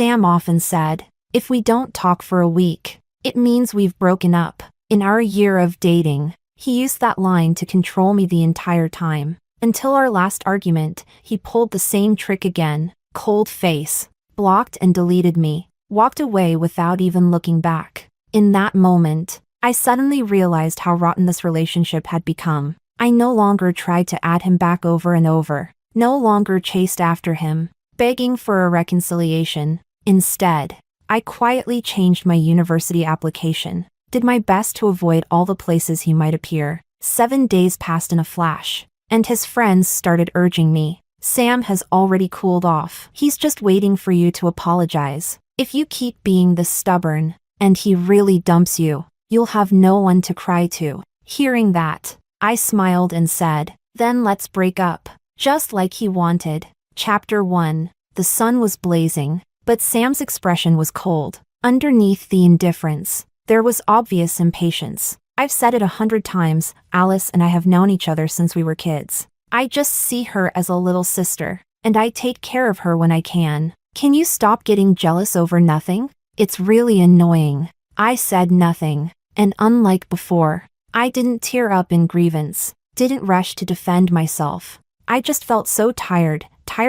Sam often said, if we don't talk for a week, it means we've broken up. In our year of dating, he used that line to control me the entire time. Until our last argument, he pulled the same trick again. Cold face. Blocked and deleted me. Walked away without even looking back. In that moment, I suddenly realized how rotten this relationship had become. I no longer tried to add him back over and over. No longer chased after him, begging for a reconciliation. Instead, I quietly changed my university application. Did my best to avoid all the places he might appear. 7 days passed in a flash, and his friends started urging me. Sam has already cooled off. He's just waiting for you to apologize. If you keep being this stubborn, and he really dumps you, you'll have no one to cry to. Hearing that, I smiled and said, then let's break up. Just like he wanted. Chapter 1. The sun was blazing, but Sam's expression was cold. Underneath the indifference, there was obvious impatience. I've said it 100 times, Alice and I have known each other since we were kids. I just see her as a little sister, and I take care of her when I can. Can you stop getting jealous over nothing? It's really annoying. I said nothing, and unlike before, I didn't tear up in grievance, didn't rush to defend myself. I just felt so tired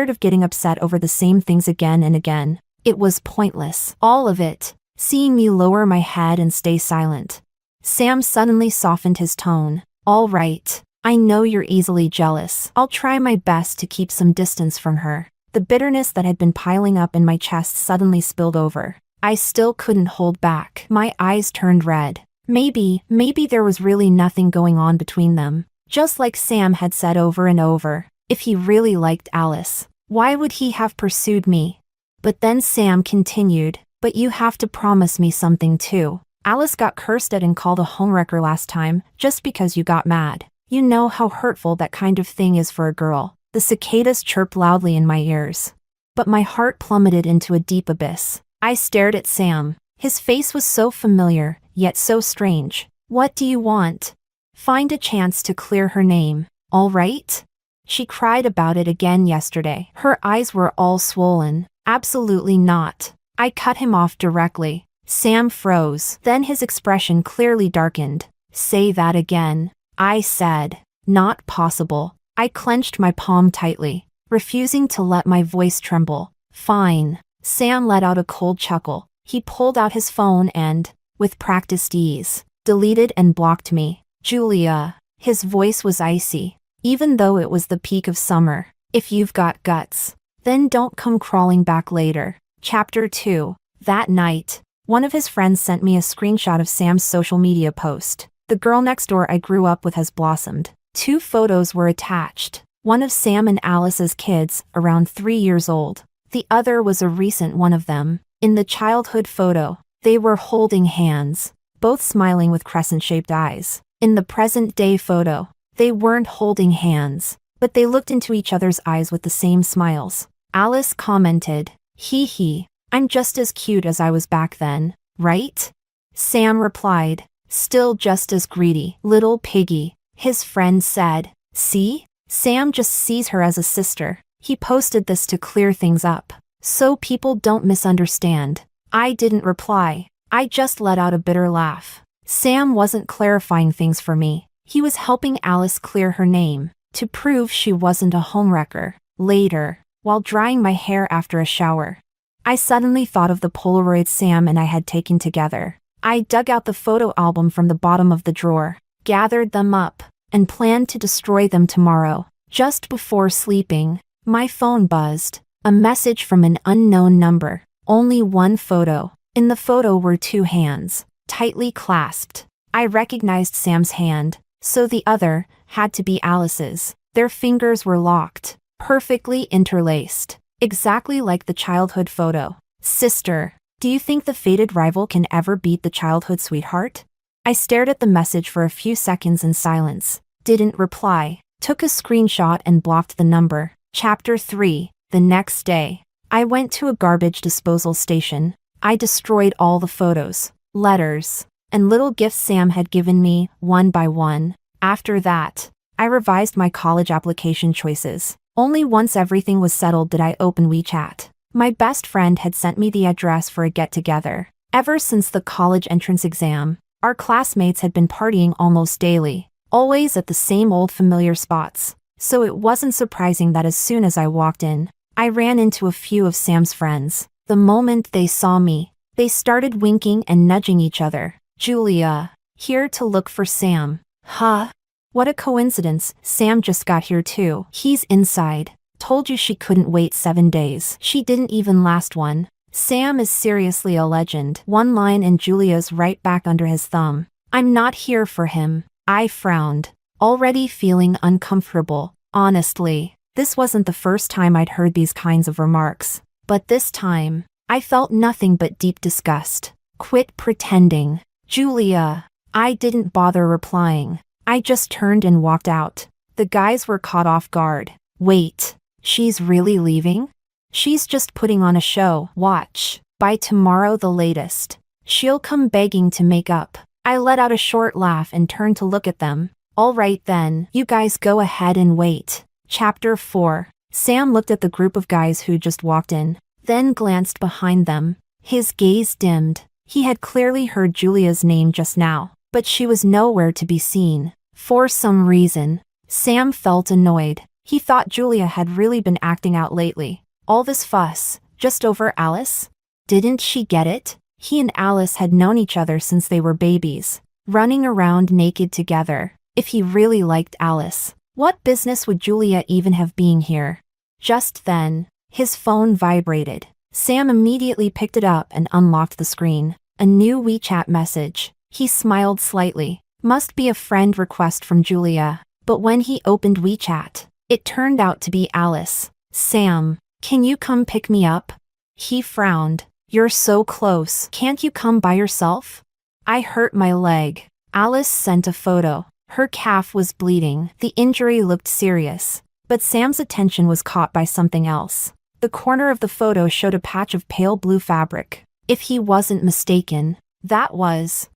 of getting upset over the same things again and again. It was pointless. All of it. Seeing me lower my head and stay silent. Sam suddenly softened his tone. All right. I know you're easily jealous. I'll try my best to keep some distance from her. The bitterness that had been piling up in my chest suddenly spilled over. I still couldn't hold back. My eyes turned red. Maybe there was really nothing going on between them. Just like Sam had said over and over. If he really liked Alice, why would he have pursued me? But then Sam continued, but you have to promise me something too. Alice got cursed at and called a homewrecker last time, just because you got mad. You know how hurtful that kind of thing is for a girl. The cicadas chirped loudly in my ears. But my heart plummeted into a deep abyss. I stared at Sam. His face was so familiar, yet so strange. What do you want? Find a chance to clear her name, all right? She cried about it again yesterday. Her eyes were all swollen. Absolutely not. I cut him off directly. Sam froze. Then his expression clearly darkened. Say that again. I said. Not possible. I clenched my palm tightly, refusing to let my voice tremble. Fine. Sam let out a cold chuckle. He pulled out his phone and, with practiced ease, deleted and blocked me. Julia. His voice was icy. Even though it was the peak of summer. If you've got guts, then don't come crawling back later. Chapter 2. That night, one of his friends sent me a screenshot of Sam's social media post. The girl next door I grew up with has blossomed. 2 photos were attached. One of Sam and Alice's kids, around 3 years old. The other was a recent one of them. In the childhood photo, they were holding hands, both smiling with crescent-shaped eyes. In the present-day photo, they weren't holding hands, but they looked into each other's eyes with the same smiles. Alice commented, hee hee, I'm just as cute as I was back then, right? Sam replied, still just as greedy, little piggy. His friend said, see? Sam just sees her as a sister. He posted this to clear things up, so people don't misunderstand. I didn't reply. I just let out a bitter laugh. Sam wasn't clarifying things for me. He was helping Alice clear her name, to prove she wasn't a homewrecker. Later, while drying my hair after a shower, I suddenly thought of the Polaroids Sam and I had taken together. I dug out the photo album from the bottom of the drawer, gathered them up, and planned to destroy them tomorrow. Just before sleeping, my phone buzzed. A message from an unknown number. Only one photo. In the photo were 2 hands, tightly clasped. I recognized Sam's hand, so the other had to be Alice's. Their fingers were locked, perfectly interlaced, exactly like the childhood photo. Sister, do you think the fated rival can ever beat the childhood sweetheart? I stared at the message for a few seconds in silence, didn't reply, took a screenshot and blocked the number. Chapter 3. The next day, I went to a garbage disposal station. I destroyed all the photos, letters, and little gifts Sam had given me, one by one. After that, I revised my college application choices. Only once everything was settled did I open WeChat. My best friend had sent me the address for a get-together. Ever since the college entrance exam, our classmates had been partying almost daily, always at the same old familiar spots. So it wasn't surprising that as soon as I walked in, I ran into a few of Sam's friends. The moment they saw me, they started winking and nudging each other. Julia, here to look for Sam. Huh? What a coincidence, Sam just got here too. He's inside. Told you she couldn't wait 7 days. She didn't even last one. Sam is seriously a legend. One line and Julia's right back under his thumb. I'm not here for him. I frowned, already feeling uncomfortable. Honestly, this wasn't the first time I'd heard these kinds of remarks. But this time, I felt nothing but deep disgust. Quit pretending. Julia. I didn't bother replying. I just turned and walked out. The guys were caught off guard. Wait, she's really leaving? She's just putting on a show. Watch. By tomorrow the latest, she'll come begging to make up. I let out a short laugh and turned to look at them. All right then, you guys go ahead and wait. Chapter 4. Sam looked at the group of guys who just walked in, then glanced behind them. His gaze dimmed. He had clearly heard Julia's name just now, but she was nowhere to be seen. For some reason, Sam felt annoyed. He thought Julia had really been acting out lately. All this fuss, just over Alice? Didn't she get it? He and Alice had known each other since they were babies, running around naked together. If he really liked Alice, what business would Julia even have being here? Just then, his phone vibrated. Sam immediately picked it up and unlocked the screen. A new WeChat message. He smiled slightly. Must be a friend request from Julia. But when he opened WeChat, it turned out to be Alice. Sam, can you come pick me up? He frowned. You're so close. Can't you come by yourself? I hurt my leg. Alice sent a photo. Her calf was bleeding. The injury looked serious. But Sam's attention was caught by something else. The corner of the photo showed a patch of pale blue fabric. If he wasn't mistaken, that was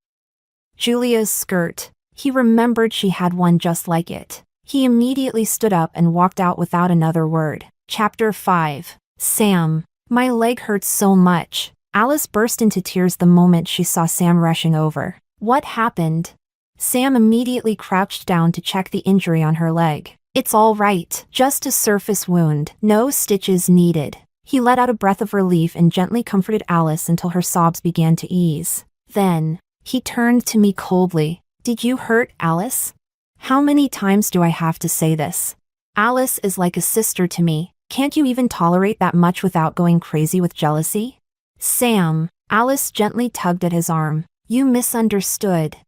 Julia's skirt. He remembered she had one just like it. He immediately stood up and walked out without another word. Chapter 5. Sam. My leg hurts so much. Alice burst into tears the moment she saw Sam rushing over. What happened? Sam immediately crouched down to check the injury on her leg. It's all right, just a surface wound, no stitches needed. He let out a breath of relief and gently comforted Alice until her sobs began to ease. Then, he turned to me coldly. Did you hurt Alice? How many times do I have to say this? Alice is like a sister to me. Can't you even tolerate that much without going crazy with jealousy? Sam, Alice gently tugged at his arm. You misunderstood.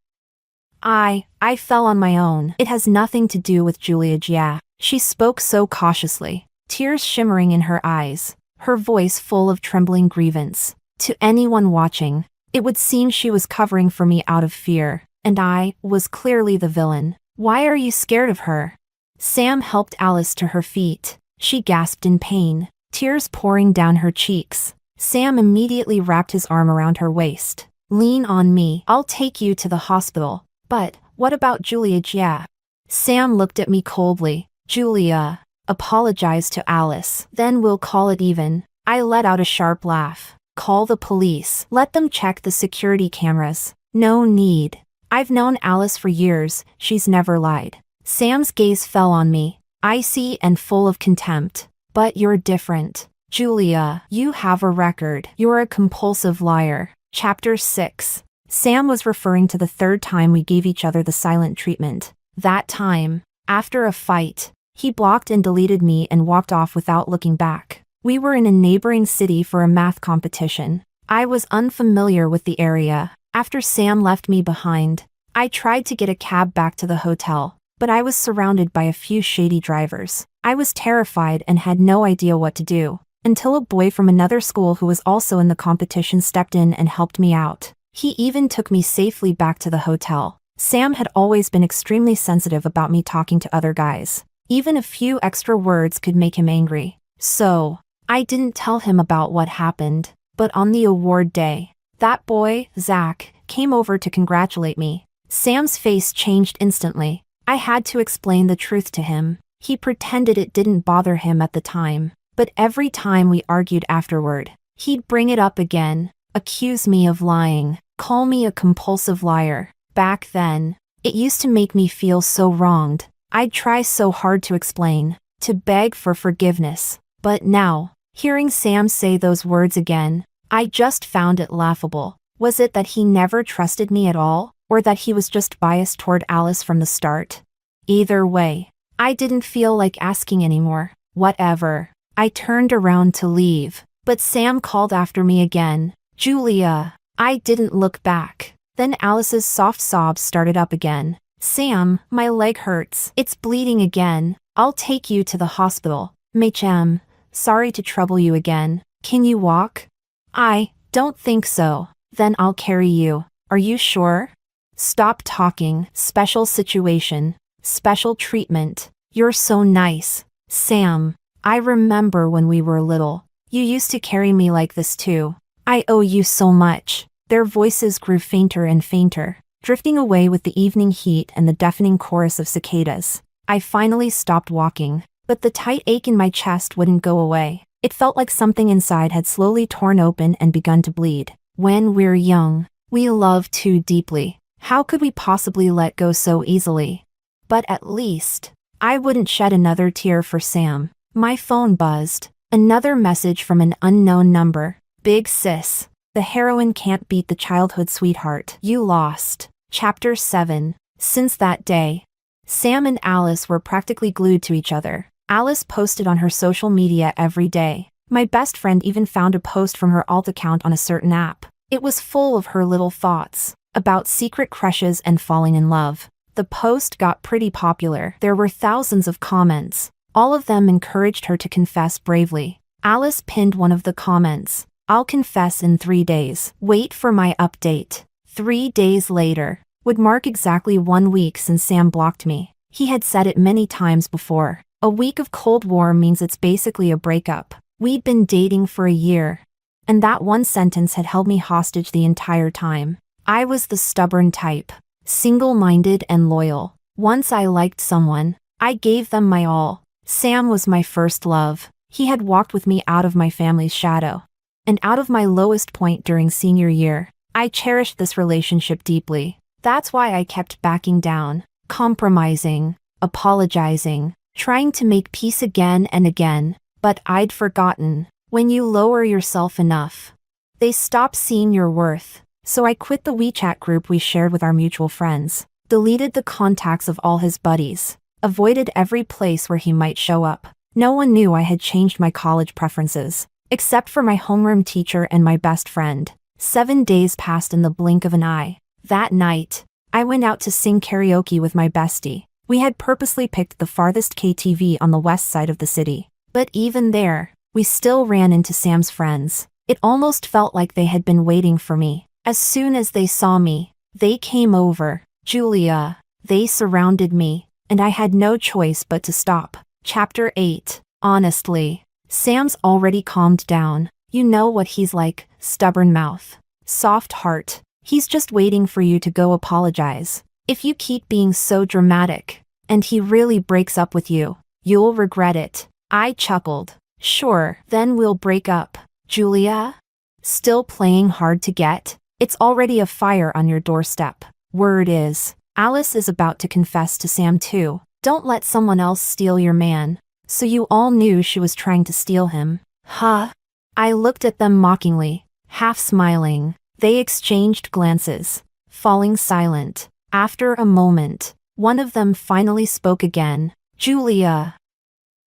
I fell on my own. It has nothing to do with Julia Gia. She spoke so cautiously, tears shimmering in her eyes, her voice full of trembling grievance. To anyone watching, it would seem she was covering for me out of fear, and I was clearly the villain. Why are you scared of her? Sam helped Alice to her feet. She gasped in pain, tears pouring down her cheeks. Sam immediately wrapped his arm around her waist. Lean on me. I'll take you to the hospital. But, what about Julia Gia? Sam looked at me coldly. Julia, apologize to Alice. Then we'll call it even. I let out a sharp laugh. Call the police. Let them check the security cameras. No need. I've known Alice for years. She's never lied. Sam's gaze fell on me, icy and full of contempt. But you're different. Julia, you have a record. You're a compulsive liar. Chapter 6. Sam was referring to the third time we gave each other the silent treatment. That time, after a fight, he blocked and deleted me and walked off without looking back. We were in a neighboring city for a math competition. I was unfamiliar with the area. After Sam left me behind, I tried to get a cab back to the hotel, but I was surrounded by a few shady drivers. I was terrified and had no idea what to do, until a boy from another school who was also in the competition stepped in and helped me out. He even took me safely back to the hotel. Sam had always been extremely sensitive about me talking to other guys. Even a few extra words could make him angry. So, I didn't tell him about what happened. But on the award day, that boy, Zach, came over to congratulate me. Sam's face changed instantly. I had to explain the truth to him. He pretended it didn't bother him at the time. But every time we argued afterward, he'd bring it up again, accuse me of lying, call me a compulsive liar. Back then, it used to make me feel so wronged. I'd try so hard to explain, to beg for forgiveness. But now, hearing Sam say those words again, I just found it laughable. Was it that he never trusted me at all, or that he was just biased toward Alice from the start? Either way, I didn't feel like asking anymore. Whatever. I turned around to leave, but Sam called after me again. Julia. I didn't look back. Then Alice's soft sobs started up again. Sam, my leg hurts. It's bleeding again. I'll take you to the hospital. Machem, sorry to trouble you again. Can you walk? I don't think so. Then I'll carry you. Are you sure? Stop talking. Special situation. Special treatment. You're so nice. Sam, I remember when we were little. You used to carry me like this too. I owe you so much. Their voices grew fainter and fainter, drifting away with the evening heat and the deafening chorus of cicadas. I finally stopped walking, but the tight ache in my chest wouldn't go away. It felt like something inside had slowly torn open and begun to bleed. When we're young, we love too deeply. How could we possibly let go so easily? But at least, I wouldn't shed another tear for Sam. My phone buzzed. Another message from an unknown number. Big sis. The heroine can't beat the childhood sweetheart you lost. Chapter 7. Since that day, Sam and Alice were practically glued to each other. Alice posted on her social media every day. My best friend even found a post from her alt account on a certain app. It was full of her little thoughts about secret crushes and falling in love. The post got pretty popular. There were thousands of comments. All of them encouraged her to confess bravely. Alice pinned one of the comments. I'll confess in 3 days. Wait for my update. 3 days later would mark exactly 1 week since Sam blocked me. He had said it many times before. A week of Cold War means it's basically a breakup. We'd been dating for a year, and that one sentence had held me hostage the entire time. I was the stubborn type, single-minded and loyal. Once I liked someone, I gave them my all. Sam was my first love. He had walked with me out of my family's shadow and out of my lowest point during senior year. I cherished this relationship deeply. That's why I kept backing down, compromising, apologizing, trying to make peace again and again. But I'd forgotten. When you lower yourself enough, they stop seeing your worth. So I quit the WeChat group we shared with our mutual friends, deleted the contacts of all his buddies, avoided every place where he might show up. No one knew I had changed my college preferences, except for my homeroom teacher and my best friend. 7 days passed in the blink of an eye. That night, I went out to sing karaoke with my bestie. We had purposely picked the farthest KTV on the west side of the city. But even there, we still ran into Sam's friends. It almost felt like they had been waiting for me. As soon as they saw me, they came over. Julia. They surrounded me, and I had no choice but to stop. Chapter 8. Honestly, Sam's already calmed down. You know what he's like, stubborn mouth, soft heart. He's just waiting for you to go apologize. If you keep being so dramatic, and he really breaks up with you, you'll regret it. I chuckled. Sure, then we'll break up. Julia? Still playing hard to get? It's already a fire on your doorstep. Word is, Alice is about to confess to Sam too. Don't let someone else steal your man. So you all knew she was trying to steal him. Huh? I looked at them mockingly, half smiling. They exchanged glances, falling silent. After a moment, one of them finally spoke again. Julia.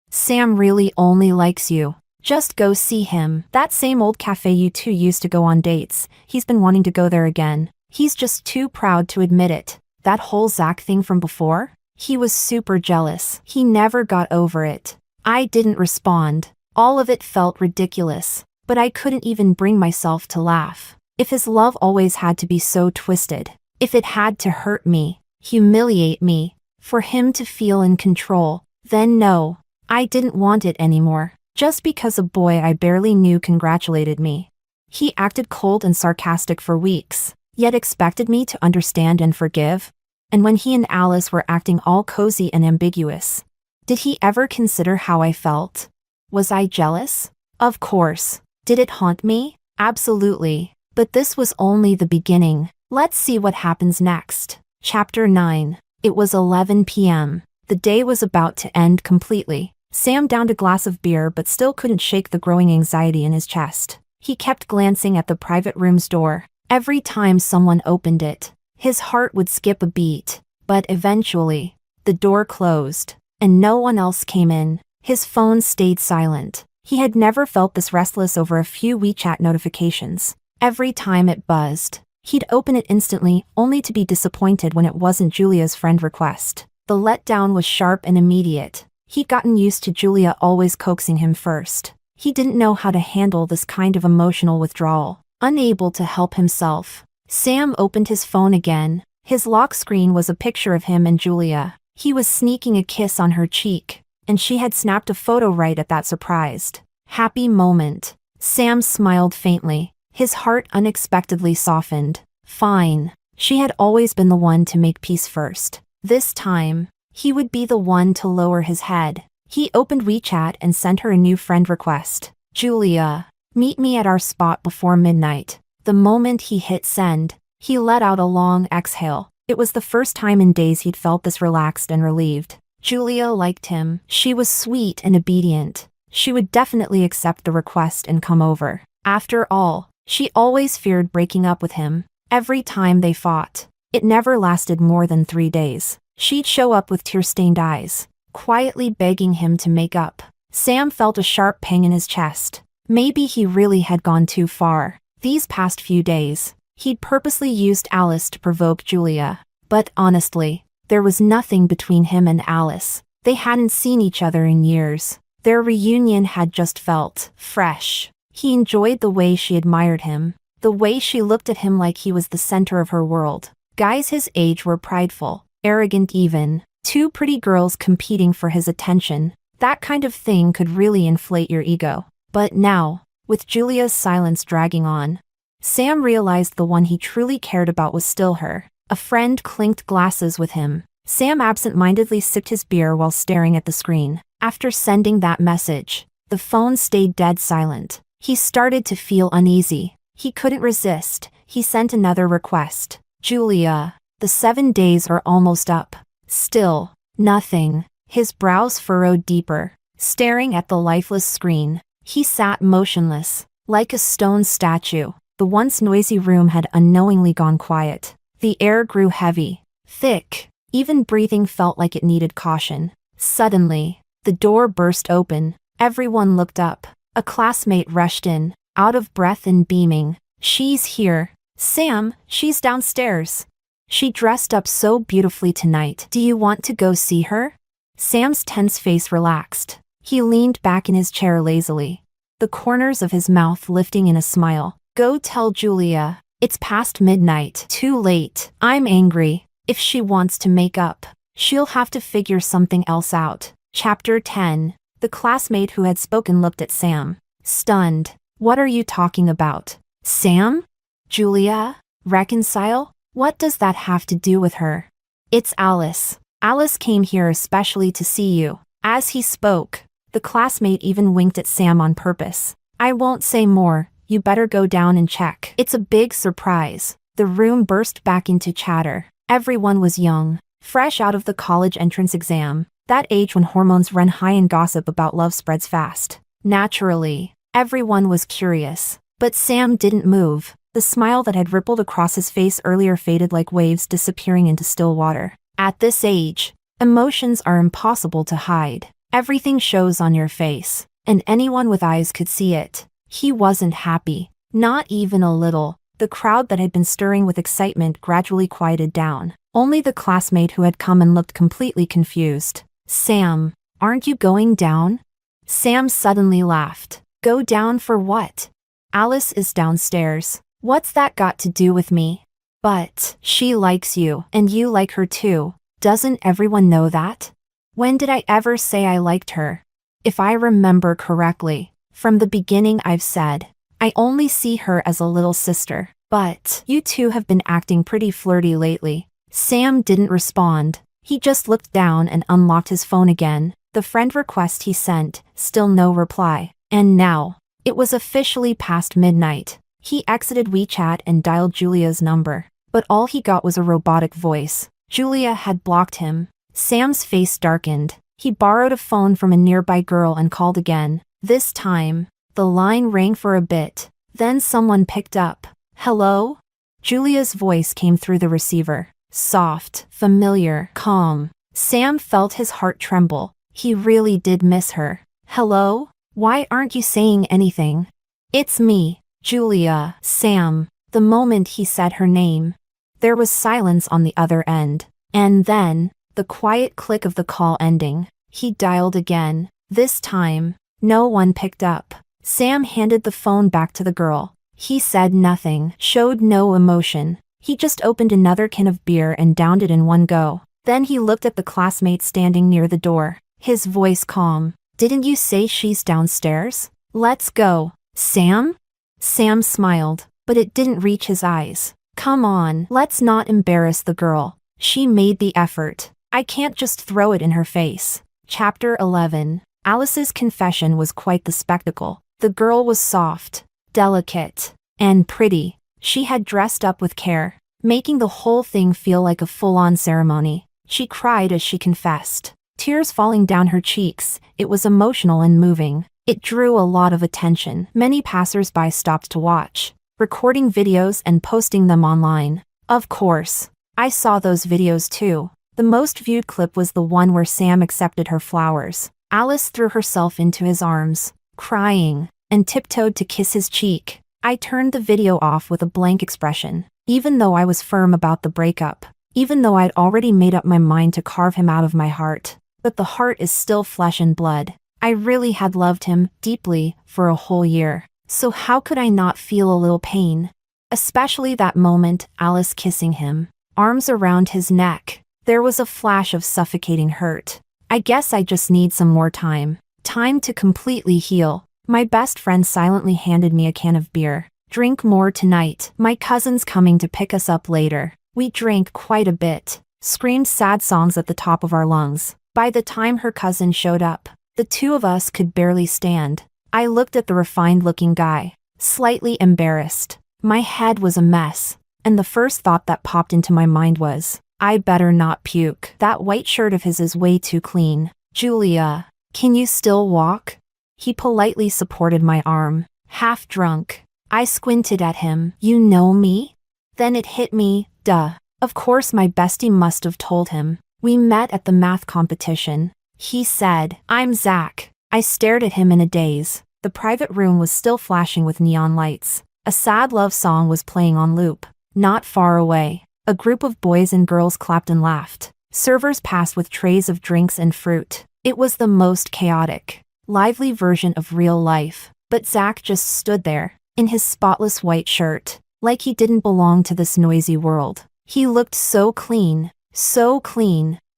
Sam really only likes you. Just go see him. That same old cafe you two used to go on dates. He's been wanting to go there again. He's just too proud to admit it. That whole Zach thing from before? He was super jealous. He never got over it. I didn't respond. All of it felt ridiculous, but I couldn't even bring myself to laugh. If his love always had to be so twisted, if it had to hurt me, humiliate me, for him to feel in control, then no, I didn't want it anymore. Just because a boy I barely knew congratulated me. He acted cold and sarcastic for weeks, yet expected me to understand and forgive. And when he and Alice were acting all cozy and ambiguous, did he ever consider how I felt? Was I jealous? Of course. Did it haunt me? Absolutely. But this was only the beginning. Let's see what happens next. Chapter 9. It was 11 p.m. The day was about to end completely. Sam downed a glass of beer but still couldn't shake the growing anxiety in his chest. He kept glancing at the private room's door. Every time someone opened it, his heart would skip a beat. But eventually, the door closed, and no one else came in. His phone stayed silent. He had never felt this restless over a few WeChat notifications. Every time it buzzed, he'd open it instantly, only to be disappointed when it wasn't Julia's friend request. The letdown was sharp and immediate. He'd gotten used to Julia always coaxing him first. He didn't know how to handle this kind of emotional withdrawal. Unable to help himself, Sam opened his phone again. His lock screen was a picture of him and Julia. He was sneaking a kiss on her cheek, and she had snapped a photo right at that surprised, happy moment. Sam smiled faintly. His heart unexpectedly softened. Fine. She had always been the one to make peace first. This time, he would be the one to lower his head. He opened WeChat and sent her a new friend request. Julia, meet me at our spot before midnight. The moment he hit send, he let out a long exhale. It was the first time in days he'd felt this relaxed and relieved. Julia liked him. She was sweet and obedient. She would definitely accept the request and come over. After all, she always feared breaking up with him. Every time they fought, it never lasted more than 3 days. She'd show up with tear-stained eyes, quietly begging him to make up. Sam felt a sharp pang in his chest. Maybe he really had gone too far. These past few days, he'd purposely used Alice to provoke Julia. But honestly, there was nothing between him and Alice. They hadn't seen each other in years. Their reunion had just felt fresh. He enjoyed the way she admired him, the way she looked at him like he was the center of her world. Guys his age were prideful, arrogant even. 2 pretty girls competing for his attention. That kind of thing could really inflate your ego. But now, with Julia's silence dragging on, Sam realized the one he truly cared about was still her. A friend clinked glasses with him. Sam absent-mindedly sipped his beer while staring at the screen. After sending that message, the phone stayed dead silent. He started to feel uneasy. He couldn't resist. He sent another request. Julia, the 7 days are almost up. Still, nothing. His brows furrowed deeper. Staring at the lifeless screen, he sat motionless, like a stone statue. The once noisy room had unknowingly gone quiet. The air grew heavy, thick. Even breathing felt like it needed caution. Suddenly, the door burst open. Everyone looked up. A classmate rushed in, out of breath and beaming. She's here. Sam, she's downstairs. She dressed up so beautifully tonight. Do you want to go see her? Sam's tense face relaxed. He leaned back in his chair lazily, the corners of his mouth lifting in a smile. Go tell Julia. It's past midnight. Too late. I'm angry. If she wants to make up, she'll have to figure something else out. Chapter 10. The classmate who had spoken looked at Sam, stunned. What are you talking about? Sam? Julia? Reconcile? What does that have to do with her? It's Alice. Alice came here especially to see you. As he spoke, the classmate even winked at Sam on purpose. I won't say more. You better go down and check. It's a big surprise. The room burst back into chatter. Everyone was young, fresh out of the college entrance exam, that age when hormones run high and gossip about love spreads fast. Naturally, everyone was curious. But Sam didn't move. The smile that had rippled across his face earlier faded like waves disappearing into still water. At this age, emotions are impossible to hide. Everything shows on your face, and anyone with eyes could see it. He wasn't happy, not even a little. The crowd that had been stirring with excitement gradually quieted down. Only the classmate who had come and looked completely confused. Sam, aren't you going down? Sam suddenly laughed. Go down for what? Alice is downstairs. What's that got to do with me? But she likes you, and you like her too. Doesn't everyone know that? When did I ever say I liked her? If I remember correctly, from the beginning I've said, I only see her as a little sister. But you two have been acting pretty flirty lately. Sam didn't respond. He just looked down and unlocked his phone again. The friend request he sent, still no reply. And now, it was officially past midnight. He exited WeChat and dialed Julia's number. But all he got was a robotic voice. Julia had blocked him. Sam's face darkened. He borrowed a phone from a nearby girl and called again. This time, the line rang for a bit. Then someone picked up. Hello? Julia's voice came through the receiver. Soft, familiar, calm. Sam felt his heart tremble. He really did miss her. Hello? Why aren't you saying anything? It's me, Julia. Sam. The moment he said her name, there was silence on the other end. And then, the quiet click of the call ending. He dialed again. This time, no one picked up. Sam handed the phone back to the girl. He said nothing, showed no emotion. He just opened another can of beer and downed it in one go. Then he looked at the classmate standing near the door. His voice calm. Didn't you say she's downstairs? Let's go. Sam? Sam smiled, but it didn't reach his eyes. Come on, let's not embarrass the girl. She made the effort. I can't just throw it in her face. Chapter 11. Alice's confession was quite the spectacle. The girl was soft, delicate, and pretty. She had dressed up with care, making the whole thing feel like a full-on ceremony. She cried as she confessed, tears falling down her cheeks. It was emotional and moving. It drew a lot of attention. Many passers-by stopped to watch, recording videos and posting them online. Of course, I saw those videos too. The most viewed clip was the one where Sam accepted her flowers. Alice threw herself into his arms, crying, and tiptoed to kiss his cheek. I turned the video off with a blank expression. Even though I was firm about the breakup, even though I'd already made up my mind to carve him out of my heart, but the heart is still flesh and blood. I really had loved him deeply for a whole year. So how could I not feel a little pain? Especially that moment, Alice kissing him, arms around his neck. There was a flash of suffocating hurt. I guess I just need some more time. Time to completely heal. My best friend silently handed me a can of beer. Drink more tonight. My cousin's coming to pick us up later. We drank quite a bit. Screamed sad songs at the top of our lungs. By the time her cousin showed up, the two of us could barely stand. I looked at the refined-looking guy, slightly embarrassed. My head was a mess, and the first thought that popped into my mind was, I better not puke. That white shirt of his is way too clean. Julia, can you still walk? He politely supported my arm. Half drunk, I squinted at him. You know me? Then it hit me, duh. Of course my bestie must have told him. We met at the math competition. He said, I'm Zach. I stared at him in a daze. The private room was still flashing with neon lights. A sad love song was playing on loop. Not far away, a group of boys and girls clapped and laughed. Servers passed with trays of drinks and fruit. It was the most chaotic, lively version of real life. But Zach just stood there, in his spotless white shirt, like he didn't belong to this noisy world. He looked so clean,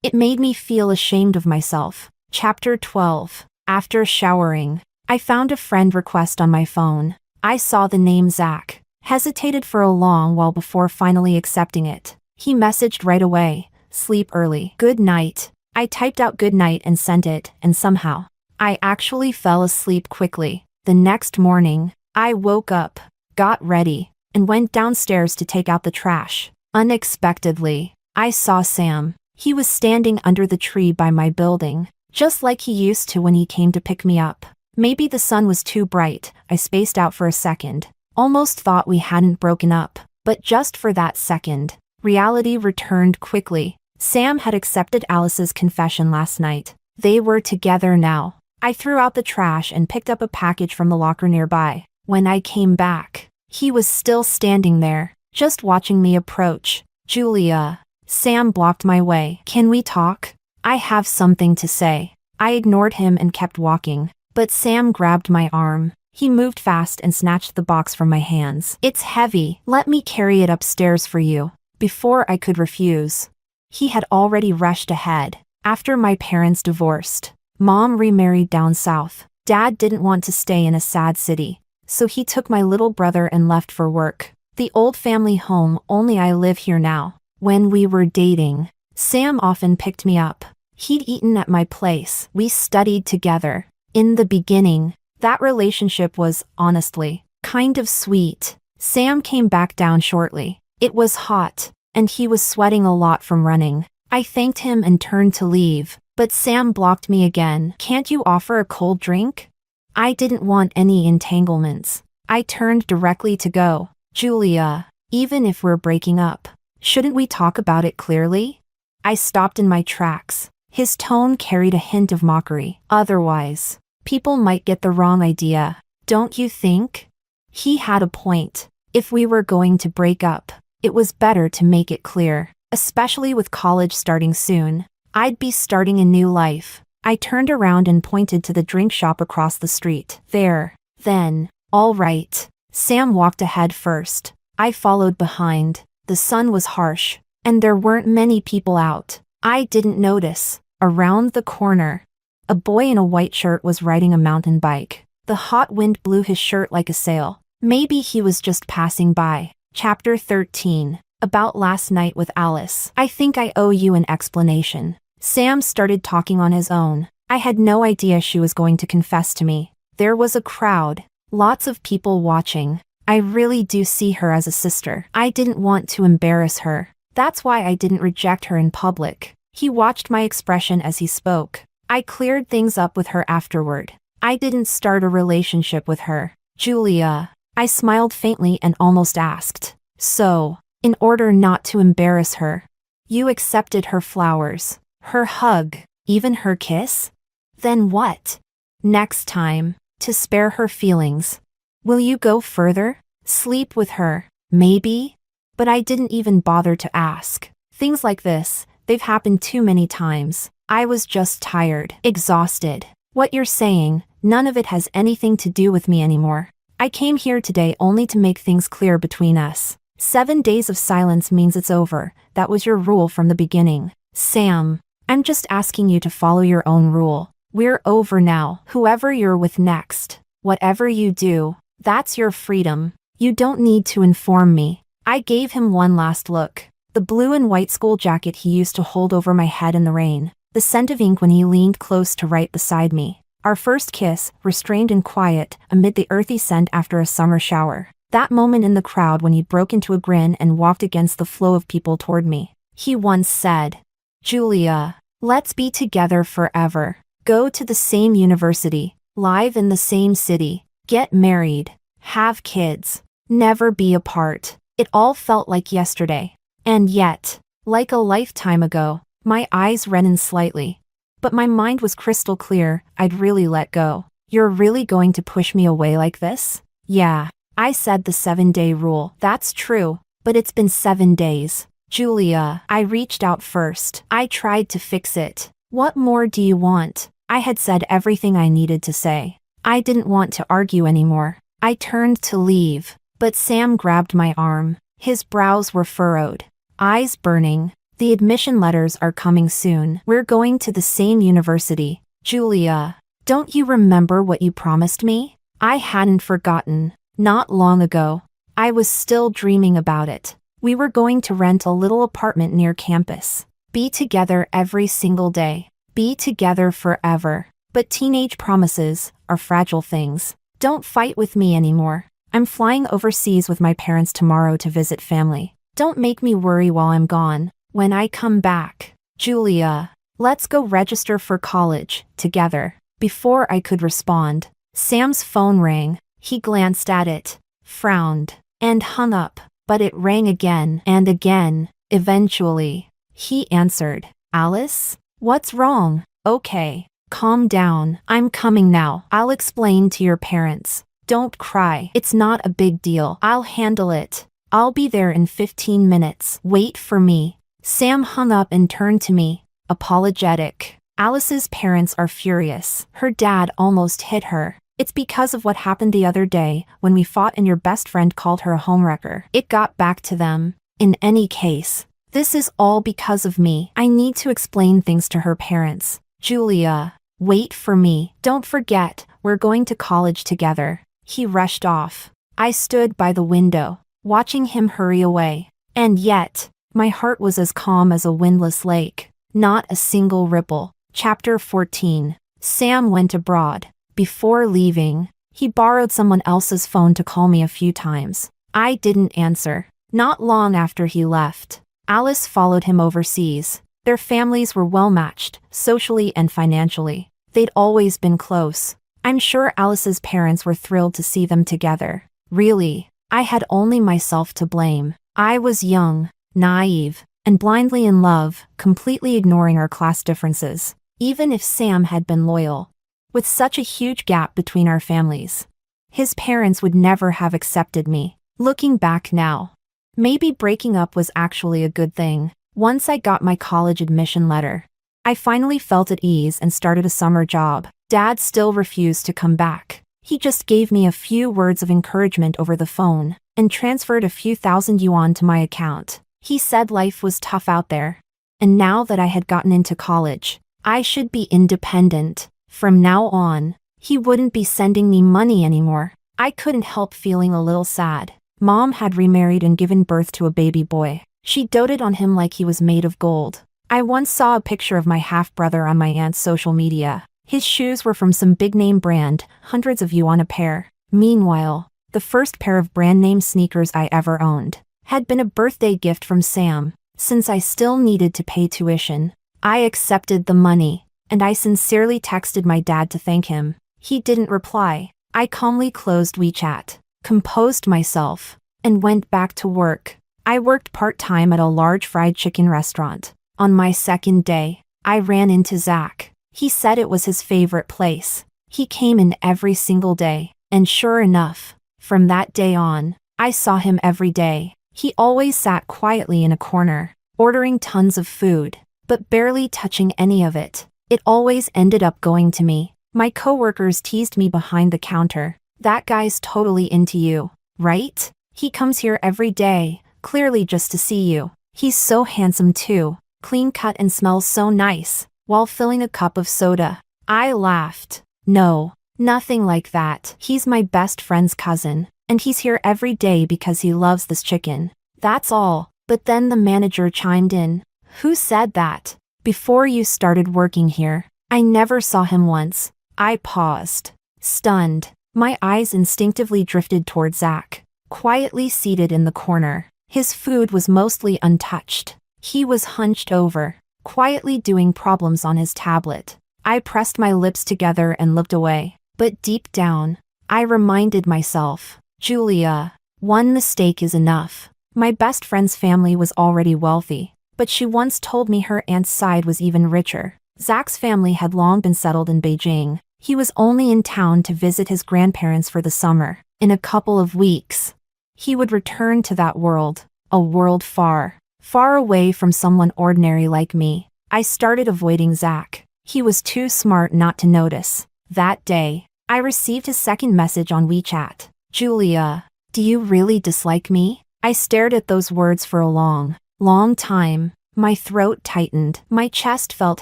it made me feel ashamed of myself. Chapter 12. After showering, I found a friend request on my phone. I saw the name Zach, hesitated for a long while before finally accepting it. He messaged right away, sleep early. Good night. I typed out good night and sent it, and somehow, I actually fell asleep quickly. The next morning, I woke up, got ready, and went downstairs to take out the trash. Unexpectedly, I saw Sam. He was standing under the tree by my building, just like he used to when he came to pick me up. Maybe the sun was too bright. I spaced out for a second. Almost thought we hadn't broken up. But just for that second, reality returned quickly. Sam had accepted Alice's confession last night. They were together now. I threw out the trash and picked up a package from the locker nearby. When I came back, he was still standing there, just watching me approach. Julia. Sam blocked my way. Can we talk? I have something to say. I ignored him and kept walking. But Sam grabbed my arm. He moved fast and snatched the box from my hands. It's heavy. Let me carry it upstairs for you. Before I could refuse, he had already rushed ahead. After my parents divorced, Mom remarried down south. Dad didn't want to stay in a sad city, so he took my little brother and left for work. The old family home, only I live here now. When we were dating, Sam often picked me up. He'd eaten at my place. We studied together. In the beginning, that relationship was, honestly, kind of sweet. Sam came back down shortly. It was hot, and he was sweating a lot from running. I thanked him and turned to leave, but Sam blocked me again. Can't you offer a cold drink? I didn't want any entanglements. I turned directly to go. Julia, even if we're breaking up, shouldn't we talk about it clearly? I stopped in my tracks. His tone carried a hint of mockery. Otherwise, people might get the wrong idea, don't you think? He had a point. If we were going to break up, it was better to make it clear, especially with college starting soon. I'd be starting a new life. I turned around and pointed to the drink shop across the street. There. Then. All right. Sam walked ahead first. I followed behind. The sun was harsh, and there weren't many people out. I didn't notice. Around the corner, a boy in a white shirt was riding a mountain bike. The hot wind blew his shirt like a sail. Maybe he was just passing by. Chapter 13. About last night with Alice. I think I owe you an explanation. Sam started talking on his own. I had no idea she was going to confess to me. There was a crowd. Lots of people watching. I really do see her as a sister. I didn't want to embarrass her. That's why I didn't reject her in public. He watched my expression as he spoke. I cleared things up with her afterward. I didn't start a relationship with her. Julia. I smiled faintly and almost asked. So, in order not to embarrass her, you accepted her flowers, her hug, even her kiss? Then what? Next time, to spare her feelings, will you go further? Sleep with her, maybe? But I didn't even bother to ask. Things like this, they've happened too many times. I was just tired, exhausted. What you're saying, none of it has anything to do with me anymore. I came here today only to make things clear between us. 7 days of silence means it's over. That was your rule from the beginning. Sam, I'm just asking you to follow your own rule. We're over now. Whoever you're with next, whatever you do, that's your freedom. You don't need to inform me. I gave him one last look. The blue and white school jacket he used to hold over my head in the rain. The scent of ink when he leaned close to right beside me. Our first kiss, restrained and quiet, amid the earthy scent after a summer shower. That moment in the crowd when he broke into a grin and walked against the flow of people toward me. He once said, Julia, let's be together forever. Go to the same university, live in the same city, get married, have kids, never be apart. It all felt like yesterday. And yet, like a lifetime ago, my eyes reddened slightly. But my mind was crystal clear. I'd really let go. You're really going to push me away like this? Yeah. I said the 7-day rule. That's true. But it's been 7 days. Julia, I reached out first. I tried to fix it. What more do you want? I had said everything I needed to say. I didn't want to argue anymore. I turned to leave. But Sam grabbed my arm. His brows were furrowed. Eyes burning. The admission letters are coming soon. We're going to the same university. Julia, don't you remember what you promised me? I hadn't forgotten. Not long ago. I was still dreaming about it. We were going to rent a little apartment near campus. Be together every single day. Be together forever. But teenage promises are fragile things. Don't fight with me anymore. I'm flying overseas with my parents tomorrow to visit family. Don't make me worry while I'm gone. When I come back, Julia, let's go register for college, together. Before I could respond, Sam's phone rang. He glanced at it, frowned, and hung up, but it rang again and again. Eventually, he answered. Alice? What's wrong? Okay, calm down. I'm coming now. I'll explain to your parents. Don't cry. It's not a big deal. I'll handle it. I'll be there in 15 minutes. Wait for me. Sam hung up and turned to me, apologetic. Alice's parents are furious. Her dad almost hit her. It's because of what happened the other day when we fought and your best friend called her a homewrecker. It got back to them. In any case, this is all because of me. I need to explain things to her parents. Julia, wait for me. Don't forget, we're going to college together. He rushed off. I stood by the window, watching him hurry away. And yet, my heart was as calm as a windless lake. Not a single ripple. Chapter 14. Sam went abroad. Before leaving, he borrowed someone else's phone to call me a few times. I didn't answer. Not long after he left, Alice followed him overseas. Their families were well matched, socially and financially. They'd always been close. I'm sure Alice's parents were thrilled to see them together. Really, I had only myself to blame. I was young, naive, and blindly in love, completely ignoring our class differences. Even if Sam had been loyal, with such a huge gap between our families, his parents would never have accepted me. Looking back now, maybe breaking up was actually a good thing. Once I got my college admission letter, I finally felt at ease and started a summer job. Dad still refused to come back. He just gave me a few words of encouragement over the phone and transferred a few thousand yuan to my account. He said life was tough out there, and now that I had gotten into college, I should be independent. From now on, he wouldn't be sending me money anymore. I couldn't help feeling a little sad. Mom had remarried and given birth to a baby boy. She doted on him like he was made of gold. I once saw a picture of my half-brother on my aunt's social media. His shoes were from some big-name brand, hundreds of yuan a pair. Meanwhile, the first pair of brand-name sneakers I ever owned had been a birthday gift from Sam. Since I still needed to pay tuition, I accepted the money, and I sincerely texted my dad to thank him. He didn't reply. I calmly closed WeChat, composed myself, and went back to work. I worked part-time at a large fried chicken restaurant. On my second day, I ran into Zach. He said it was his favorite place. He came in every single day, and sure enough, from that day on, I saw him every day. He always sat quietly in a corner, ordering tons of food, but barely touching any of it. It always ended up going to me. My coworkers teased me behind the counter. That guy's totally into you, right? He comes here every day, clearly just to see you. He's so handsome too, clean cut and smells so nice, while filling a cup of soda. I laughed. No, nothing like that. He's my best friend's cousin, and he's here every day because he loves this chicken. That's all. But then the manager chimed in. Who said that? Before you started working here, I never saw him once. I paused, stunned. My eyes instinctively drifted toward Zach, quietly seated in the corner. His food was mostly untouched. He was hunched over, quietly doing problems on his tablet. I pressed my lips together and looked away. But deep down, I reminded myself, Julia, one mistake is enough. My best friend's family was already wealthy, but she once told me her aunt's side was even richer. Zach's family had long been settled in Beijing. He was only in town to visit his grandparents for the summer. In a couple of weeks, he would return to that world, a world far, far away from someone ordinary like me. I started avoiding Zach. He was too smart not to notice. That day, I received his second message on WeChat. Julia, do you really dislike me? I stared at those words for a long time. My throat tightened. My chest felt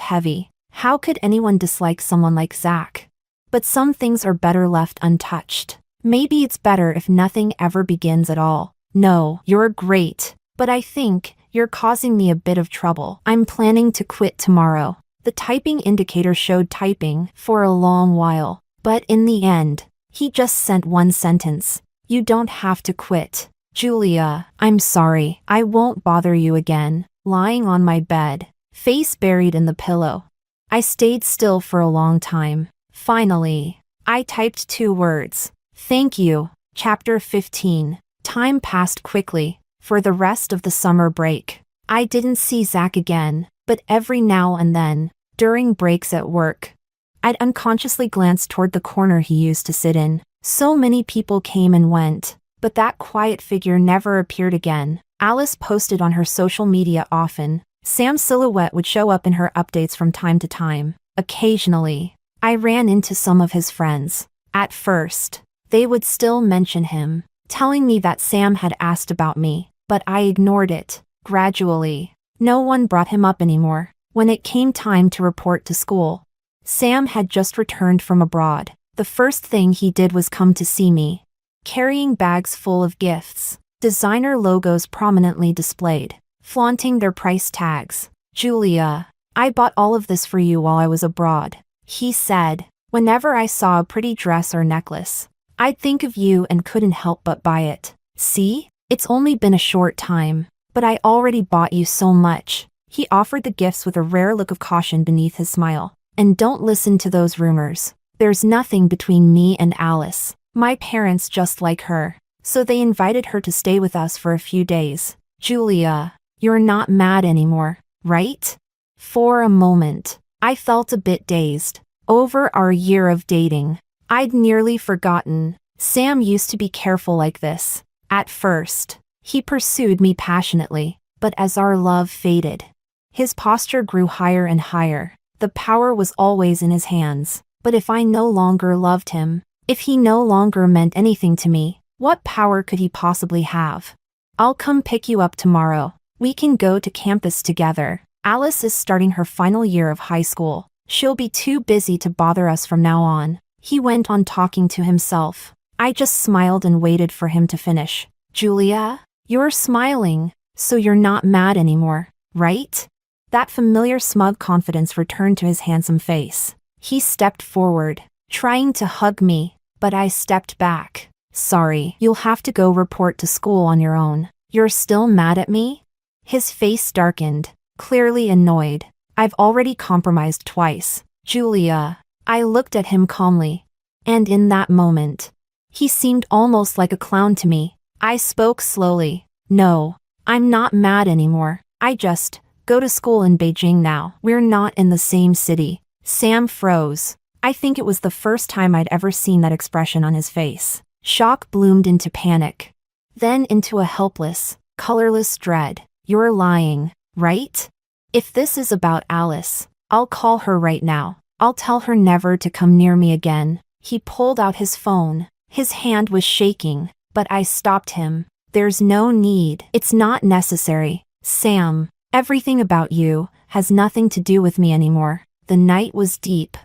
heavy. How could anyone dislike someone like Zach? But some things are better left untouched. Maybe it's better if nothing ever begins at all. No, you're great, but I think you're causing me a bit of trouble. I'm planning to quit tomorrow. The typing indicator showed typing for a long while, but in the end, he just sent one sentence. You don't have to quit. Julia, I'm sorry. I won't bother you again. Lying on my bed, face buried in the pillow, I stayed still for a long time. Finally, I typed 2 words. Thank you. Chapter 15. Time passed quickly. For the rest of the summer break, I didn't see Zach again, but every now and then, during breaks at work, I'd unconsciously glance toward the corner he used to sit in. So many people came and went, but that quiet figure never appeared again. Alice posted on her social media often. Sam's silhouette would show up in her updates from time to time. Occasionally, I ran into some of his friends. At first, they would still mention him, telling me that Sam had asked about me, but I ignored it. Gradually, no one brought him up anymore. When it came time to report to school, Sam had just returned from abroad. The first thing he did was come to see me, carrying bags full of gifts, designer logos prominently displayed, flaunting their price tags. Julia, I bought all of this for you while I was abroad, he said. Whenever I saw a pretty dress or necklace, I'd think of you and couldn't help but buy it. See? It's only been a short time, but I already bought you so much. He offered the gifts with a rare look of caution beneath his smile. And don't listen to those rumors. There's nothing between me and Alice. My parents just like her, so they invited her to stay with us for a few days. Julia, you're not mad anymore, right? For a moment, I felt a bit dazed. Over our year of dating, I'd nearly forgotten. Sam used to be careful like this. At first, he pursued me passionately, but as our love faded, his posture grew higher and higher. The power was always in his hands. But if I no longer loved him, if he no longer meant anything to me, what power could he possibly have? I'll come pick you up tomorrow. We can go to campus together. Alice is starting her final year of high school. She'll be too busy to bother us from now on. He went on talking to himself. I just smiled and waited for him to finish. Julia, you're smiling, so you're not mad anymore, right? That familiar smug confidence returned to his handsome face. He stepped forward, trying to hug me, but I stepped back. Sorry, you'll have to go report to school on your own. You're still mad at me? His face darkened, clearly annoyed. I've already compromised twice. Julia. I looked at him calmly. And in that moment, he seemed almost like a clown to me. I spoke slowly. No, I'm not mad anymore. I just go to school in Beijing now. We're not in the same city. Sam froze. I think it was the first time I'd ever seen that expression on his face. Shock bloomed into panic, then into a helpless, colorless dread. You're lying, right? If this is about Alice, I'll call her right now. I'll tell her never to come near me again. He pulled out his phone. His hand was shaking, but I stopped him. There's no need. It's not necessary. Sam, everything about you has nothing to do with me anymore. The night was deep,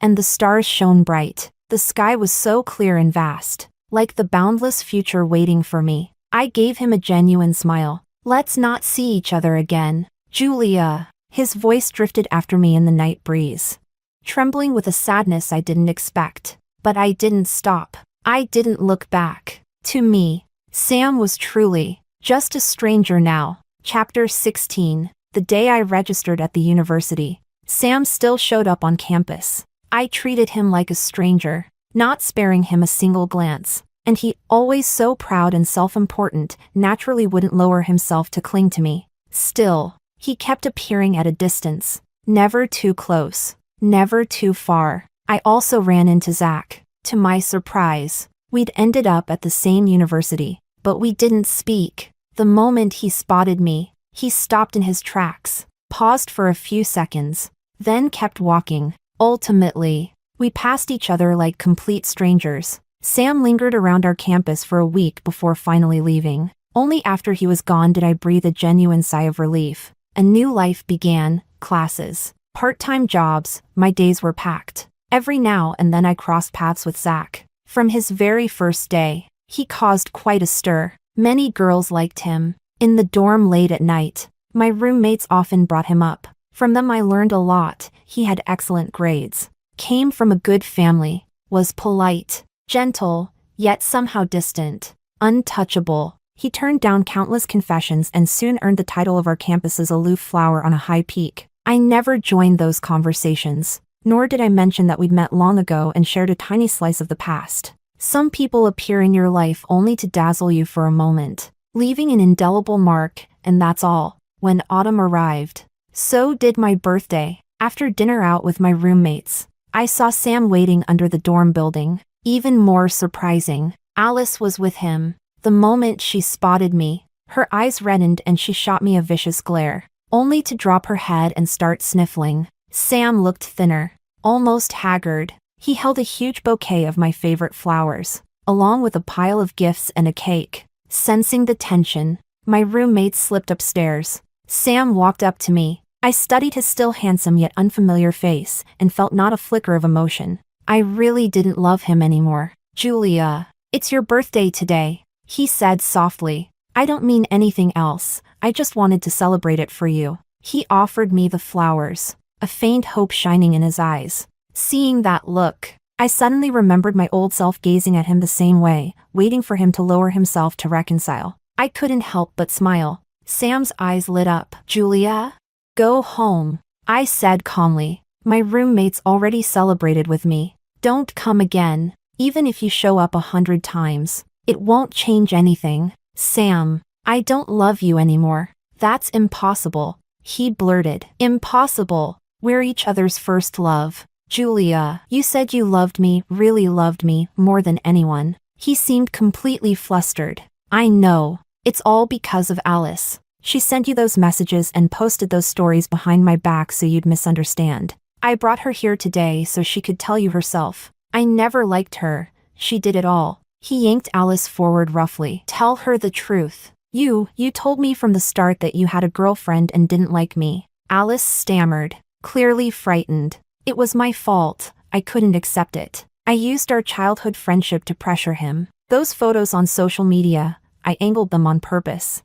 and the stars shone bright. The sky was so clear and vast, like the boundless future waiting for me. I gave him a genuine smile. Let's not see each other again. Julia. His voice drifted after me in the night breeze, trembling with a sadness I didn't expect. But I didn't stop. I didn't look back. To me, Sam was truly just a stranger now. Chapter 16. The day I registered at the university, Sam still showed up on campus. I treated him like a stranger, not sparing him a single glance. And he, always so proud and self-important, naturally wouldn't lower himself to cling to me. Still, he kept appearing at a distance. Never too close. Never too far. I also ran into Zach. To my surprise, we'd ended up at the same university, but we didn't speak. The moment he spotted me, he stopped in his tracks, paused for a few seconds, then kept walking. Ultimately, we passed each other like complete strangers. Sam lingered around our campus for a week before finally leaving. Only after he was gone did I breathe a genuine sigh of relief. A new life began, classes, part-time jobs, my days were packed. Every now and then I crossed paths with Zach. From his very first day, he caused quite a stir. Many girls liked him. In the dorm late at night, my roommates often brought him up. From them I learned a lot. He had excellent grades, came from a good family, was polite, gentle, yet somehow distant, untouchable. He turned down countless confessions and soon earned the title of our campus's aloof flower on a high peak. I never joined those conversations, nor did I mention that we'd met long ago and shared a tiny slice of the past. Some people appear in your life only to dazzle you for a moment, leaving an indelible mark, and that's all. When autumn arrived, so did my birthday. After dinner out with my roommates, I saw Sam waiting under the dorm building. Even more surprising, Alice was with him. The moment she spotted me, her eyes reddened and she shot me a vicious glare, only to drop her head and start sniffling. Sam looked thinner, almost haggard. He held a huge bouquet of my favorite flowers, along with a pile of gifts and a cake. Sensing the tension, my roommates slipped upstairs. Sam walked up to me. I studied his still handsome yet unfamiliar face and felt not a flicker of emotion. I really didn't love him anymore. Julia, it's your birthday today, he said softly. I don't mean anything else. I just wanted to celebrate it for you. He offered me the flowers, a faint hope shining in his eyes. Seeing that look, I suddenly remembered my old self gazing at him the same way, waiting for him to lower himself to reconcile. I couldn't help but smile. Sam's eyes lit up. Julia? Go home, I said calmly. My roommates already celebrated with me. Don't come again. Even if you show up 100 times, it won't change anything. Sam, I don't love you anymore. That's impossible, he blurted. Impossible. We're each other's first love. Julia, you said you loved me, really loved me, more than anyone. He seemed completely flustered. I know. It's all because of Alice. She sent you those messages and posted those stories behind my back so you'd misunderstand. I brought her here today so she could tell you herself. I never liked her. She did it all. He yanked Alice forward roughly. Tell her the truth. You told me from the start that you had a girlfriend and didn't like me. Alice stammered, clearly frightened. It was my fault. I couldn't accept it. I used our childhood friendship to pressure him. Those photos on social media, I angled them on purpose.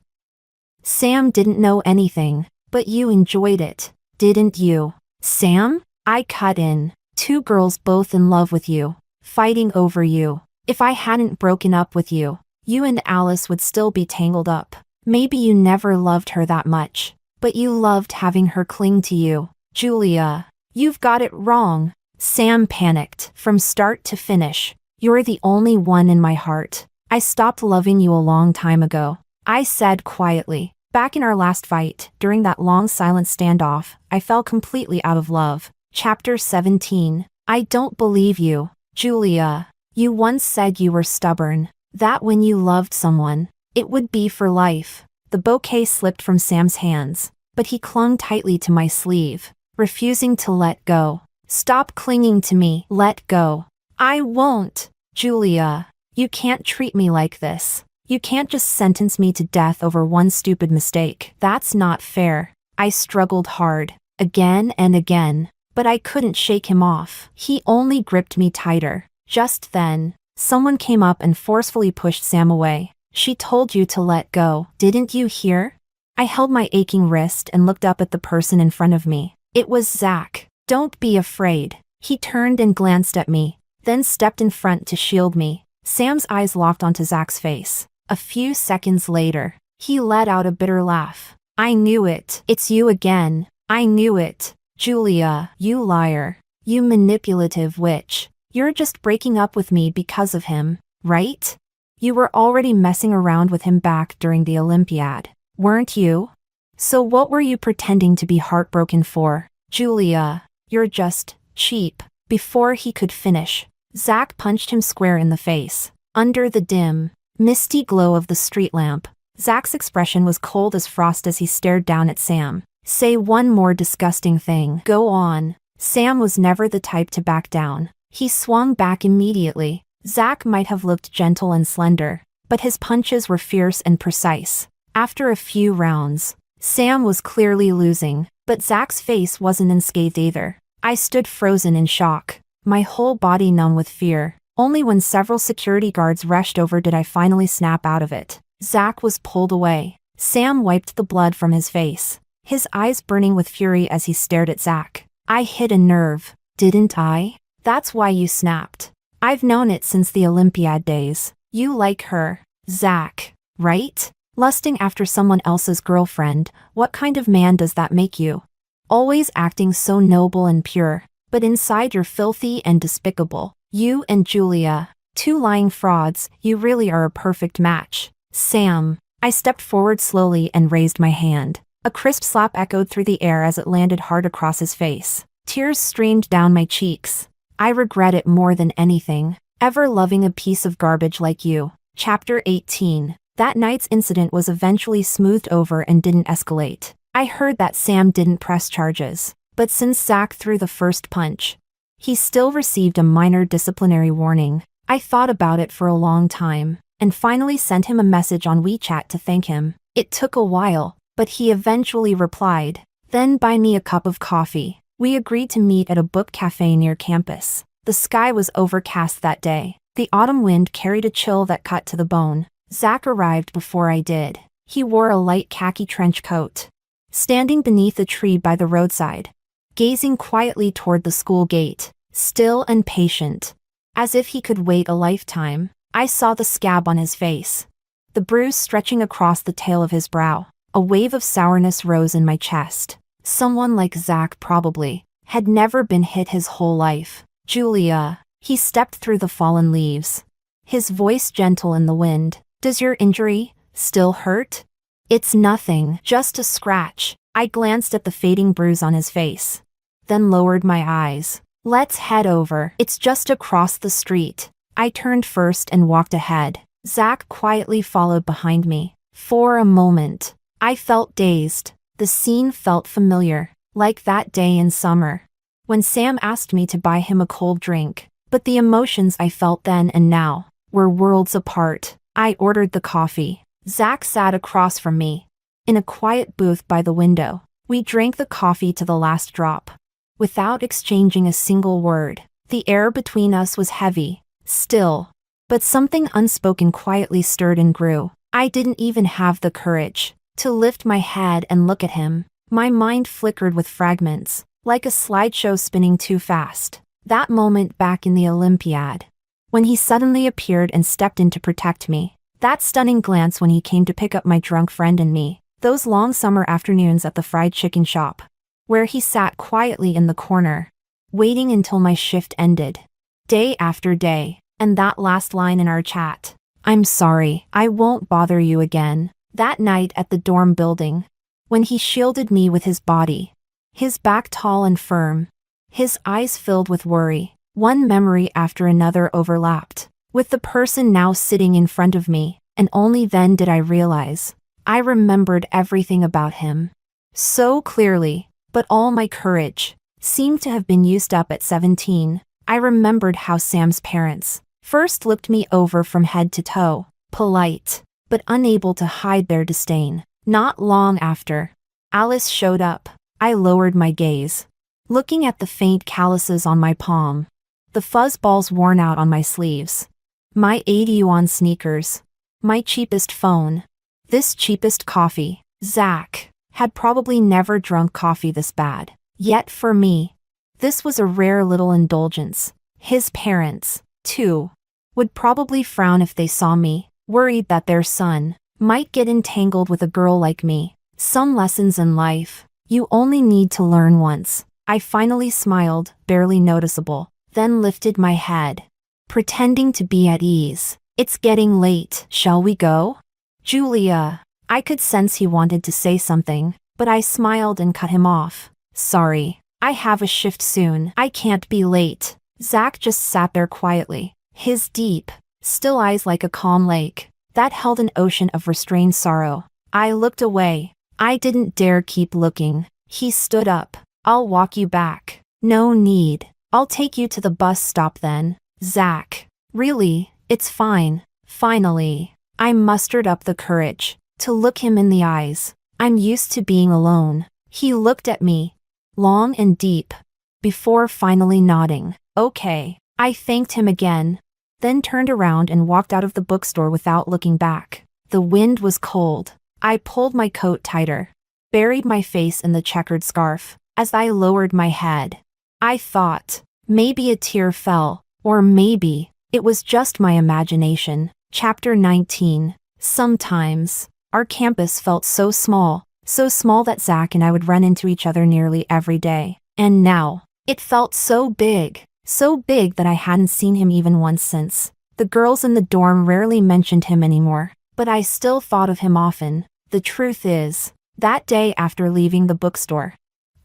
Sam didn't know anything, but you enjoyed it, didn't you? Sam? I cut in. 2 girls both in love with you, fighting over you. If I hadn't broken up with you, you and Alice would still be tangled up. Maybe you never loved her that much, but you loved having her cling to you. Julia, you've got it wrong. Sam panicked. From start to finish, you're the only one in my heart. I stopped loving you a long time ago, I said quietly. Back in our last fight, during that long silent standoff, I fell completely out of love. Chapter 17. I don't believe you. Julia, you once said you were stubborn, that when you loved someone, it would be for life. The bouquet slipped from Sam's hands, but he clung tightly to my sleeve, refusing to let go. Stop clinging to me. Let go. I won't. Julia, you can't treat me like this. You can't just sentence me to death over one stupid mistake. That's not fair. I struggled hard, again and again, but I couldn't shake him off. He only gripped me tighter. Just then, someone came up and forcefully pushed Sam away. She told you to let go, didn't you hear? I held my aching wrist and looked up at the person in front of me. It was Zach. Don't be afraid. He turned and glanced at me, then stepped in front to shield me. Sam's eyes locked onto Zach's face. A few seconds later, he let out a bitter laugh. I knew it. It's you again. I knew it. Julia, you liar. You manipulative witch. You're just breaking up with me because of him, right? You were already messing around with him back during the Olympiad, weren't you? So what were you pretending to be heartbroken for? Julia, you're just cheap. Before he could finish, Zach punched him square in the face. Under the dim, misty glow of the street lamp, Zach's expression was cold as frost as he stared down at Sam. Say one more disgusting thing. Go on. Sam was never the type to back down. He swung back immediately. Zach might have looked gentle and slender, but his punches were fierce and precise. After a few rounds, Sam was clearly losing, but Zach's face wasn't unscathed either. I stood frozen in shock, my whole body numb with fear. Only when several security guards rushed over did I finally snap out of it. Zach was pulled away. Sam wiped the blood from his face, his eyes burning with fury as he stared at Zach. I hit a nerve, didn't I? That's why you snapped. I've known it since the Olympiad days. You like her, Zach, right? Lusting after someone else's girlfriend, what kind of man does that make you? Always acting so noble and pure, but inside you're filthy and despicable. You and Julia, 2 lying frauds, you really are a perfect match. Sam. I stepped forward slowly and raised my hand. A crisp slap echoed through the air as it landed hard across his face. Tears streamed down my cheeks. I regret it more than anything, ever loving a piece of garbage like you. Chapter 18. That night's incident was eventually smoothed over and didn't escalate. I heard that Sam didn't press charges, but since Zach threw the first punch, he still received a minor disciplinary warning. I thought about it for a long time, and finally sent him a message on WeChat to thank him. It took a while, but he eventually replied. Then buy me a cup of coffee. We agreed to meet at a book cafe near campus. The sky was overcast that day. The autumn wind carried a chill that cut to the bone. Zach arrived before I did. He wore a light khaki trench coat, standing beneath a tree by the roadside, gazing quietly toward the school gate, still and patient, as if he could wait a lifetime. I saw the scab on his face, the bruise stretching across the tail of his brow. A wave of sourness rose in my chest. Someone like Zach probably had never been hit his whole life. Julia. He stepped through the fallen leaves, his voice gentle in the wind. Does your injury still hurt? It's nothing, just a scratch. I glanced at the fading bruise on his face, then lowered my eyes. Let's head over. It's just across the street. I turned first and walked ahead. Zach quietly followed behind me. For a moment, I felt dazed. The scene felt familiar, like that day in summer, when Sam asked me to buy him a cold drink. But the emotions I felt then and now were worlds apart. I ordered the coffee. Zach sat across from me, in a quiet booth by the window. We drank the coffee to the last drop, without exchanging a single word. The air between us was heavy, still, but something unspoken quietly stirred and grew. I didn't even have the courage to lift my head and look at him. My mind flickered with fragments, like a slideshow spinning too fast. That moment back in the Olympiad, when he suddenly appeared and stepped in to protect me. That stunning glance when he came to pick up my drunk friend and me. Those long summer afternoons at the fried chicken shop, where he sat quietly in the corner, waiting until my shift ended. Day after day, and that last line in our chat. I'm sorry, I won't bother you again. That night at the dorm building, when he shielded me with his body, his back tall and firm, his eyes filled with worry. One memory after another overlapped, with the person now sitting in front of me, and only then did I realize. I remembered everything about him so clearly, but all my courage seemed to have been used up at 17. I remembered how Sam's parents first looked me over from head to toe, polite, but unable to hide their disdain. Not long after, Alice showed up. I lowered my gaze, looking at the faint calluses on my palm, the fuzzballs worn out on my sleeves, my 80 yuan sneakers, my cheapest phone, this cheapest coffee. Zach had probably never drunk coffee this bad. Yet for me, this was a rare little indulgence. His parents, too, would probably frown if they saw me, worried that their son might get entangled with a girl like me. Some lessons in life you only need to learn once. I finally smiled, barely noticeable, then lifted my head, pretending to be at ease. It's getting late. Shall we go? Julia. I could sense he wanted to say something, but I smiled and cut him off. Sorry, I have a shift soon. I can't be late. Zach just sat there quietly, his deep, still eyes like a calm lake that held an ocean of restrained sorrow. I looked away. I didn't dare keep looking. He stood up. I'll walk you back. No need. I'll take you to the bus stop then. Zach. Really, it's fine. Finally, I mustered up the courage to look him in the eyes. I'm used to being alone. He looked at me, long and deep, before finally nodding. Okay. I thanked him again, then turned around and walked out of the bookstore without looking back. The wind was cold. I pulled my coat tighter, buried my face in the checkered scarf. As I lowered my head, I thought, maybe a tear fell, or maybe it was just my imagination. Chapter 19. Sometimes, our campus felt so small that Zach and I would run into each other nearly every day. And now, it felt so big that I hadn't seen him even once since. The girls in the dorm rarely mentioned him anymore, but I still thought of him often. The truth is, that day after leaving the bookstore,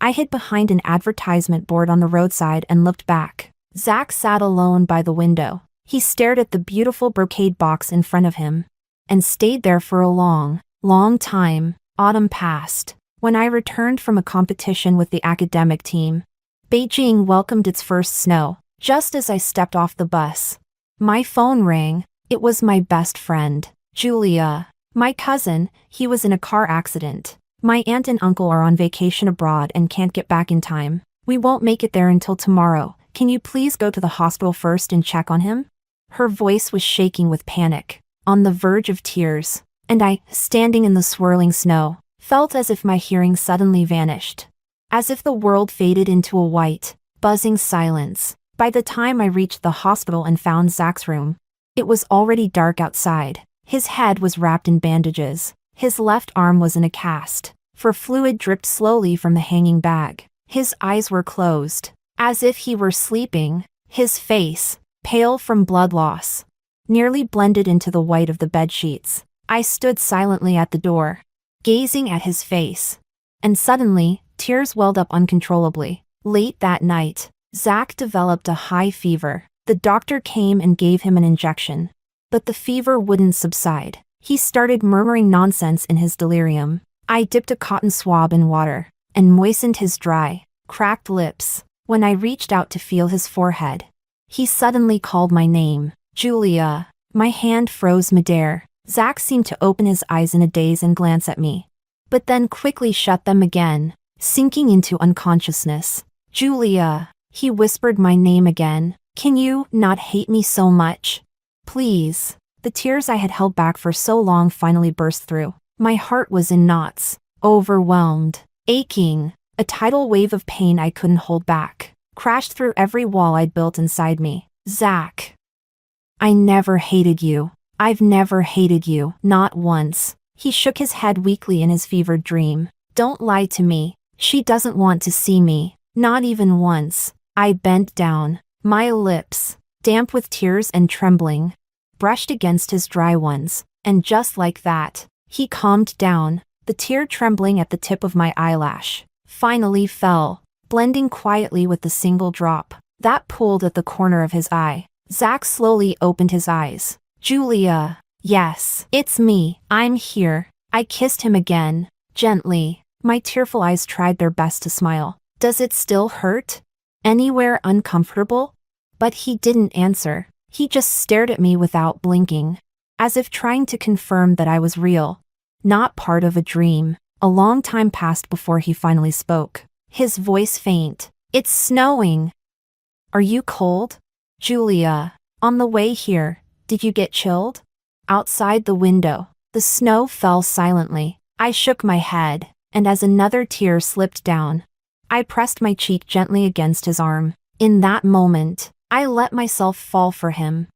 I hid behind an advertisement board on the roadside and looked back. Zach sat alone by the window. He stared at the beautiful brocade box in front of him, and stayed there for a long, long time. Autumn passed. When I returned from a competition with the academic team, Beijing welcomed its first snow. Just as I stepped off the bus, my phone rang. It was my best friend, Julia. My cousin. He was in a car accident. My aunt and uncle are on vacation abroad and can't get back in time. We won't make it there until tomorrow. Can you please go to the hospital first and check on him? Her voice was shaking with panic, on the verge of tears, and I, standing in the swirling snow, Felt as if my hearing suddenly vanished. As if the world faded into a white, buzzing silence. By the time I reached the hospital and found Zach's room, it was already dark outside. His head was wrapped in bandages. His left arm was in a cast, for fluid dripped slowly from the hanging bag. His eyes were closed, as if he were sleeping. His face, pale from blood loss, nearly blended into the white of the bedsheets. I stood silently at the door, gazing at his face. And suddenly, tears welled up uncontrollably. Late that night, Zach developed a high fever. The doctor came and gave him an injection. But the fever wouldn't subside. He started murmuring nonsense in his delirium. I dipped a cotton swab in water and moistened his dry, cracked lips. When I reached out to feel his forehead, he suddenly called my name, Julia. My hand froze midair. Zach seemed to open his eyes in a daze and glance at me, but then quickly shut them again, sinking into unconsciousness. Julia, he whispered my name again. Can you not hate me so much? Please. The tears I had held back for so long finally burst through. My heart was in knots, overwhelmed, aching. A tidal wave of pain I couldn't hold back crashed through every wall I'd built inside me. Zach. I never hated you. I've never hated you. Not once. He shook his head weakly in his fevered dream. Don't lie to me. She doesn't want to see me. Not even once. I bent down. My lips, damp with tears and trembling, brushed against his dry ones. And just like that, he calmed down. The tear trembling at the tip of my eyelash finally fell, blending quietly with the single drop that pooled at the corner of his eye. Zach slowly opened his eyes. Julia. Yes, it's me. I'm here. I kissed him again, gently. My tearful eyes tried their best to smile. Does it still hurt? Anywhere uncomfortable? But he didn't answer. He just stared at me without blinking, as if trying to confirm that I was real, not part of a dream. A long time passed before he finally spoke. His voice faint. It's snowing. Are you cold? Julia. On the way here, did you get chilled? Outside the window, the snow fell silently. I shook my head, and as another tear slipped down, I pressed my cheek gently against his arm. In that moment, I let myself fall for him.